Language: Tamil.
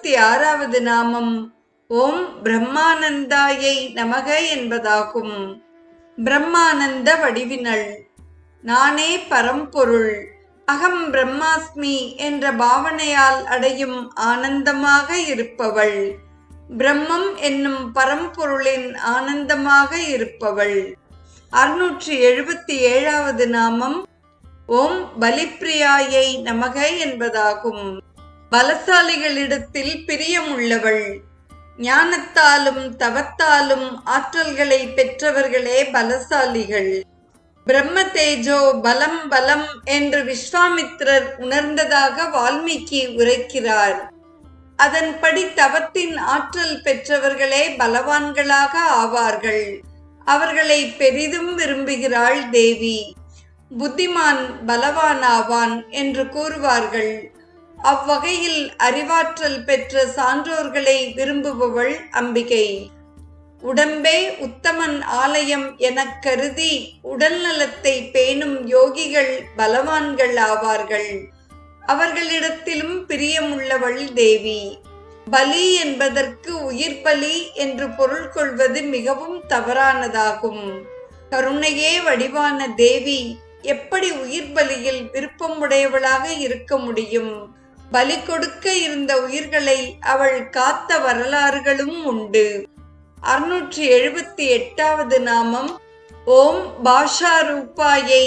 76வது நாமம் ஓம் பிரம்மானந்தாயை நமக என்பதாகும். பிரம்மானந்த வடிவினள். நானே பரம்பொருள், அகம் பிரம்மாஸ்மி என்ற பாவனையால் அடையும் ஆனந்தமாக இருப்பவள். பிரம்மம் என்னும் பரம்பொருளின் ஆனந்தமாக இருப்பவள். 677வது நாமம் ஓம் பலிப்பிரியாயை நமக என்பதாகும். பலசாலிகளிடத்தில் பிரியமுள்ளவள். ஞானத்தாலும் தவத்தாலும் ஆற்றல்களை பெற்றவர்களே பலசாலிகள். பிரம்ம தேஜோ பலம் பலம் என்று விஸ்வாமித்திரர் உணர்ந்ததாக வால்மீகி உரைக்கிறார். அதன்படி தவத்தின் ஆற்றல் பெற்றவர்களே பலவான்களாக ஆவார்கள். அவர்களை பெரிதும் விரும்புகிறாள் தேவி. புத்திமான் பலவானாவான் என்று கூறுவார்கள். அவ்வகையில் அறிவாற்றல் பெற்ற சான்றோர்களை விரும்புபவள் அம்பிகை. உடம்பே உத்தமன் ஆலயம் எனக் கருதி உடல் நலத்தை பேணும் யோகிகள் பலவான்கள் ஆவார்கள். அவர்களிடத்திலும் பிரியமுள்ளவள் தேவி. பலி என்பதற்கு உயிர் பலி என்று பொருள் கொள்வது மிகவும் தவறானதாகும். கருணையே வடிவான தேவி எப்படி உயிர் பலியில் விருப்பமுடையவளாக இருக்க முடியும்? பலி கொடுக்க இருந்த உயிர்களை அவள் காத்த வரலாறுகளும் உண்டு. 678வது நாமம் ஓம் பாஷா ரூபாயை